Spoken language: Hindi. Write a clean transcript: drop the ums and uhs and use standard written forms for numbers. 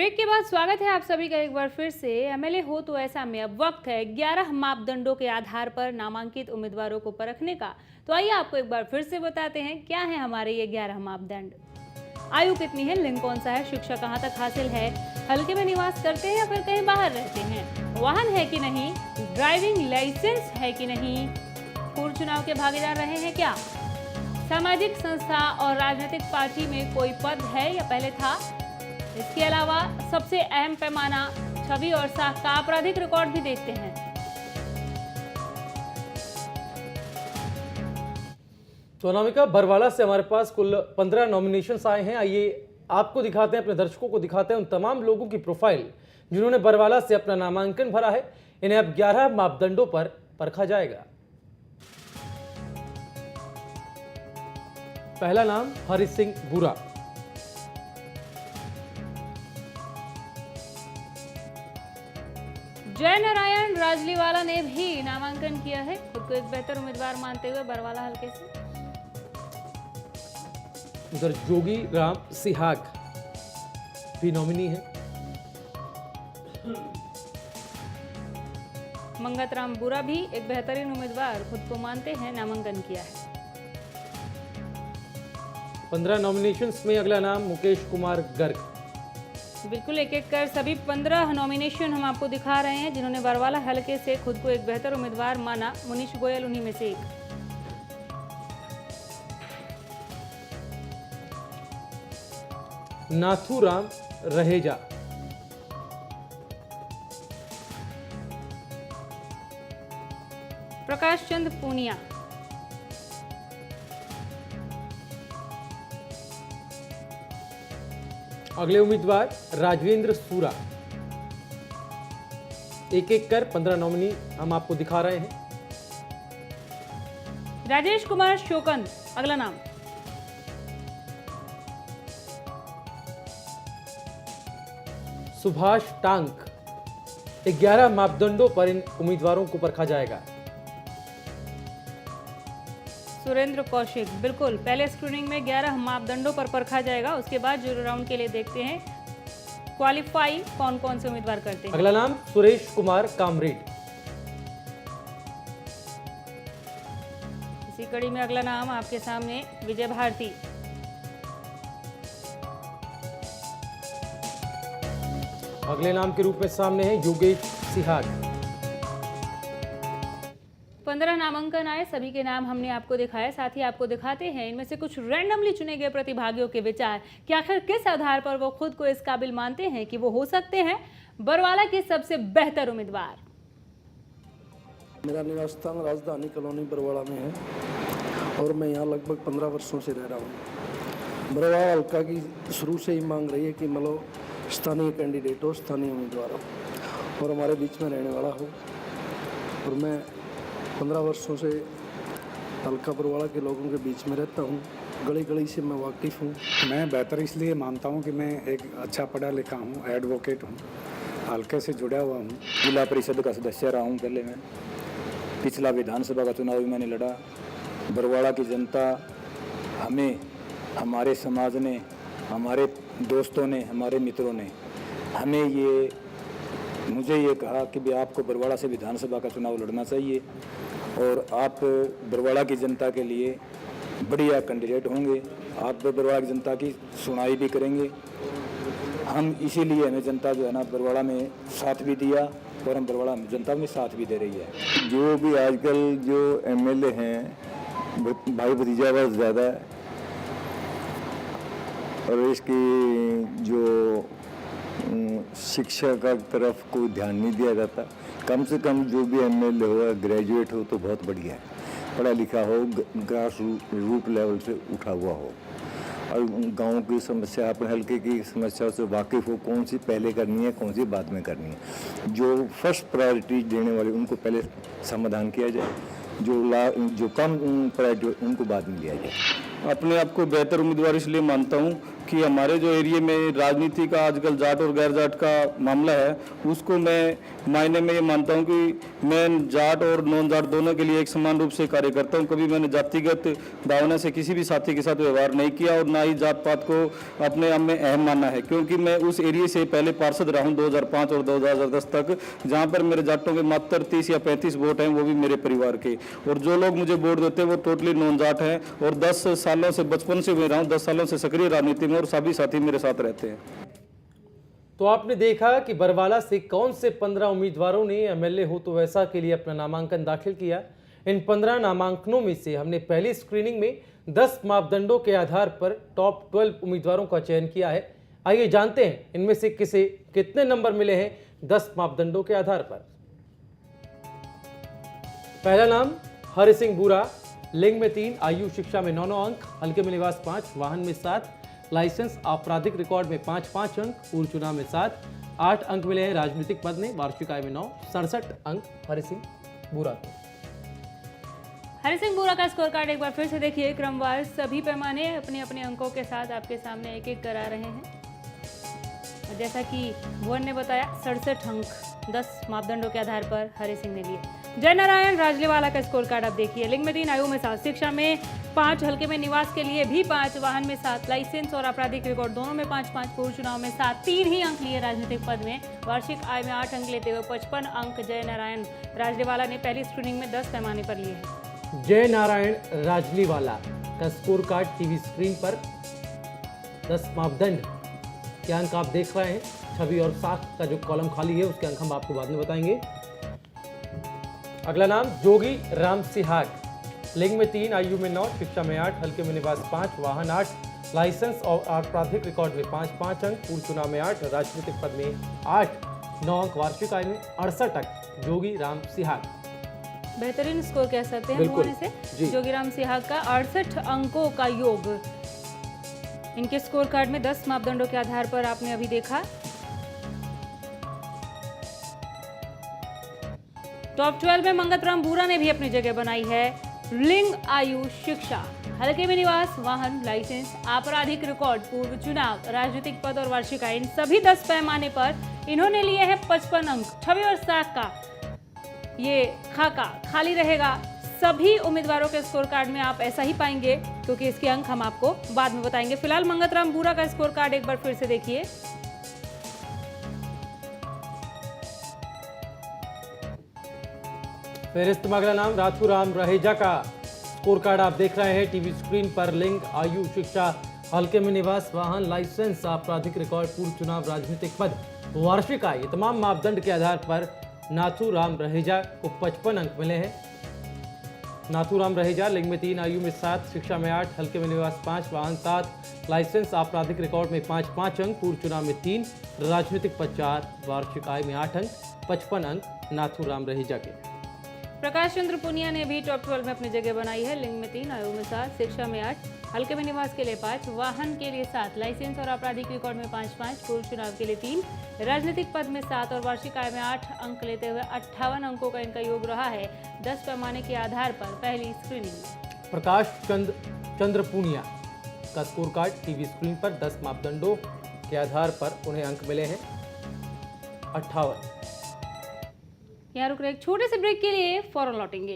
ब्रेक के बाद स्वागत है आप सभी का एक बार फिर से। एमएलए हो तो ऐसा में अब वक्त है 11 मापदंडों के आधार पर नामांकित उम्मीदवारों को परखने का। तो आइए आपको एक बार फिर से बताते हैं क्या है हमारे ये 11 मापदंड। आयु कितनी है, लिंग कौन सा है, शिक्षा कहाँ तक हासिल है, हल्के में निवास करते हैं या फिर कहीं बाहर रहते हैं, वाहन है कि नहीं, ड्राइविंग लाइसेंस है कि नहीं, पूर्व चुनाव के भागीदार रहे हैं क्या, सामाजिक संस्था और राजनीतिक पार्टी में कोई पद है या पहले था। इसके अलावा सबसे अहम पैमाना छवि और साख का आपराधिक रिकॉर्ड भी देखते हैं। तो अनामिका, बरवाला से हमारे पास कुल 15 नॉमिनेशंस आए हैं। आइए आपको दिखाते हैं, अपने दर्शकों को दिखाते हैं उन तमाम लोगों की प्रोफाइल जिन्होंने बरवाला से अपना नामांकन भरा है। इन्हें अब 11 मापदंडों पर परखा जाएगा। पहला नाम हरि सिंह बुरा। जय नारायण राजलीवाला ने भी नामांकन किया है, खुद को एक बेहतर उम्मीदवार मानते हुए बरवाला हल्के से। उधर जोगी राम सिहाग भी नॉमिनी है। मंगत राम बुरा भी एक बेहतरीन उम्मीदवार खुद को मानते हैं, नामांकन किया है। 15 नॉमिनेशंस में अगला नाम मुकेश कुमार गर्ग। बिल्कुल एक एक कर सभी 15 नॉमिनेशन हम आपको दिखा रहे हैं जिन्होंने बरवाला हल्के से खुद को एक बेहतर उम्मीदवार माना। मुनीश गोयल उन्हीं में से एक। नाथूराम रहेजा। प्रकाश चंद पूनिया। अगले उम्मीदवार राजवेंद्र सूरा। एक एक कर 15 नॉमिनी हम आपको दिखा रहे हैं। राजेश कुमार शोकंद अगला नाम। सुभाष टांक। 11 मापदंडों पर इन उम्मीदवारों को परखा जाएगा। सुरेंद्र कौशिक, बिल्कुल पहले स्क्रीनिंग में 11 मापदंडों पर परखा जाएगा, उसके बाद जूरी राउंड के लिए देखते हैं क्वालिफाई कौन कौन से उम्मीदवार करते हैं। अगला नाम सुरेश कुमार कामरेड। इसी कड़ी में अगला नाम आपके सामने विजय भारती। अगले नाम के रूप में सामने है योगेश सिहाग। 15 नामांकन आए, सभी के नाम हमने आपको दिखाए, साथ ही आपको दिखाते हैं इनमें से कुछ रैंडमली चुने गए प्रतिभागियों के विचार कि आखिर किस आधार पर वो खुद को इस काबिल मानते हैं कि वो हो सकते हैं बरवाला के सबसे बेहतर उम्मीदवार। मेरा निवास स्थान राजधानी कॉलोनी बरवाला में है और मैं यहाँ लगभग 15 वर्षों से रह रहा हूँ। बरवाला हल्का की शुरू से ही मांग रही है कि मतलब स्थानीय कैंडिडेट हो, स्थानीय उम्मीदवार हो और हमारे बीच में रहने वाला हो। और मैं 15 वर्षों से हल्का बरवाला के लोगों के बीच में रहता हूँ, गली गली से मैं वाकिफ़ हूँ। मैं बेहतर इसलिए मानता हूँ कि मैं एक अच्छा पढ़ा लिखा हूँ, एडवोकेट हूँ, हल्के से जुड़ा हुआ हूँ। जिला परिषद का सदस्य रहा हूँ पहले मैं। पिछला विधानसभा का चुनाव भी मैंने लड़ा। बरवाड़ा की जनता हमें, हमारे समाज ने, हमारे दोस्तों ने, हमारे मित्रों ने मुझे ये कहा कि भी आपको बरवाड़ा से विधानसभा का चुनाव लड़ना चाहिए और आप बरवाड़ा की जनता के लिए बढ़िया कैंडिडेट होंगे। आप बरवाड़ा की जनता की सुनाई भी करेंगे। हम इसीलिए हमें जनता जो है ना बरवाड़ा में साथ भी दिया और हम बरवाड़ा में जनता में साथ भी दे रही है। जो भी आजकल जो एमएलए हैं भाई भतीजा बहुत ज़्यादा है और इसकी जो शिक्षा का तरफ कोई ध्यान नहीं दिया जाता। कम से कम जो भी एमएलए हो ग्रेजुएट हो तो बहुत बढ़िया है, पढ़ा लिखा हो, ग्रास रूट लेवल से उठा हुआ हो और गांव की समस्या, अपने हल्के की समस्याओं से वाकिफ़ हो, कौन सी पहले करनी है, कौन सी बाद में करनी है। जो फर्स्ट प्रायोरिटी देने वाले उनको पहले समाधान किया जाए, जो कम प्रायोरिटी उनको बाद में दिया जाए। अपने आप को बेहतर उम्मीदवार इसलिए मानता हूं कि हमारे जो एरिया में राजनीति का आजकल जाट और गैर जाट का मामला है, उसको मैं मायने में ये मानता हूं कि मैं जाट और नॉन जाट दोनों के लिए एक समान रूप से कार्य करता हूं। कभी मैंने जातिगत भावना से किसी भी साथी के साथ व्यवहार नहीं किया और ना ही जात पात को अपने आप में अहम माना है, क्योंकि मैं उस एरिया से पहले पार्षद रहा हूं 2005 और 2010 तक, जहां पर मेरे जाटों के मात्र 30 या 35 वोट हैं, वो भी मेरे परिवार के। और जो लोग मुझे वोट देते हैं वो टोटली नॉन जाट हैं। और 10 सालों से, बचपन से मैं रहा हूँ, 10 सालों से सक्रिय राजनीति में और सभी साथी मेरे साथ रहते हैं। तो आपने देखा कि बरवाला से कौन से 15 उम्मीदवारों ने एमएलए हो तो वैसा के लिए अपना नामांकन दाखिल किया। इन 15 नामांकनों में से हमने पहली स्क्रीनिंग में 10 मापदंडों के आधार पर टॉप 12 उम्मीदवारों का चयन किया है। आइए जानते हैं इनमें से किसे कितने नंबर मिले हैं 10 मापदंडों के आधार पर। पहला नाम हरि सिंह बुरा, लिंग में 3, आयु शिक्षा में 9 अंक, हल्के में निवास 5, वाहन में 7, लाइसेंस आपराधिक रिकॉर्ड में 5 अंक, पूर्व चुनाव में 7, 8 अंक मिले हैं राजनीतिक पद में, वार्षिक आय में 9, 67 अंक हरि सिंह बुरा। हरि सिंह बुरा का स्कोर कार्ड एक बार फिर से देखिए। क्रमवार सभी पैमाने अपने अपने अंकों के साथ आपके सामने एक एक करा रहे हैं। और जैसा कि भुवन ने बताया 67 अंक 10 मापदंडों के आधार पर हरि सिंह ने लिए। जय नारायण राजलेवाला का स्कोर कार्ड आप देखिए। लिंग में 3, आयु में 7, शिक्षा में 5, हल्के में निवास के लिए भी 5, वाहन में 7, लाइसेंस और आपराधिक रिकॉर्ड दोनों में 5, पूर्व चुनाव में 7, 3 ही अंक लिए राजनीतिक पद में, वार्षिक आय में 8 अंक लेते हुए 55 अंक जय नारायण राजलेवाला ने पहली स्क्रीनिंग में 10 पैमाने पर लिए हैं। जय नारायण राजलीवाला का स्कोर कार्ड टीवी स्क्रीन पर 10 मापदंड के अंक आप देख रहे हैं। छवि और साख का जो कॉलम खाली है उसके अंक हम आपको बाद में बताएंगे। अगला नाम जोगी राम सिहाग, लिंग में 3, आयु में 9, शिक्षा में 8, हल्के में निवास 5, वाहन 8, लाइसेंस और आपराधिक रिकॉर्ड में 5 अंक, पूर्व चुनाव में 8, राजनीतिक पद में 8, 9 अंक, वार्षिक आय में 68 अंक। जोगी राम सिहाग बेहतरीन स्कोर कह सकते हैं बिल्कुल भुवन से। जी। जोगी राम सिहाग का 68 अंकों का योग इनके स्कोर कार्ड में 10 मापदंडों के आधार पर आपने अभी देखा। टॉप 12 में मंगतराम बुरा ने भी अपनी जगह बनाई है। लिंग, आयु, शिक्षा, हल्के में निवास, वाहन, लाइसेंस, आपराधिक रिकॉर्ड, पूर्व चुनाव, राजनीतिक पद और वार्षिक आय, इन सभी 10 पैमाने पर इन्होंने लिए हैं 55 अंक। छवि और साख का ये खाका खाली रहेगा। सभी उम्मीदवारों के स्कोर कार्ड में आप ऐसा ही पाएंगे, क्योंकि इसके अंक हम आपको बाद में बताएंगे। फिलहाल मंगतराम बुरा का स्कोर कार्ड एक बार फिर से देखिए। फेरिस्त में अगला नाम राथूराम रहेजा का स्कोर कार्ड आप देख रहे हैं टीवी स्क्रीन पर। लिंग, आयु, शिक्षा, हल्के में निवास, वाहन, लाइसेंस, आपराधिक रिकॉर्ड, पूर्व चुनाव, राजनीतिक पद, वार्षिक आय, ये तमाम मापदंड के आधार पर नाथूराम रहेजा को 55 अंक मिले हैं। नाथूराम रहेजा लिंग में 3, आयु में 7, शिक्षा में 8, हल्के में निवास 5, वाहन 7, लाइसेंस आपराधिक रिकॉर्ड में 5 अंक, पूर्व चुनाव में 3, राजनीतिक पद 4, वार्षिक आय में 8 अंक, 55 अंक नाथूराम रहेजा के। प्रकाश चंद्र पुनिया ने भी टॉप 12 में अपनी जगह बनाई है। लिंग में 3, आयु में 7, शिक्षा में 8, हल्के में निवास के लिए 5, वाहन के लिए 7, लाइसेंस और आपराधिक रिकॉर्ड में 5, पूर्व चुनाव के लिए 3, राजनीतिक पद में 7 और वार्षिक आय में 8 अंक लेते हुए 58 अंकों का इनका योग रहा है 10 पैमाने के आधार पर पहली स्क्रीनिंग में। प्रकाश चंद्र पुनिया का स्कोर कार्ड टीवी स्क्रीन पर 10 मापदंडों के आधार पर उन्हें अंक मिले हैं 58। यहाँ रुक रहे एक छोटे से ब्रेक के लिए, फौरन लौटेंगे।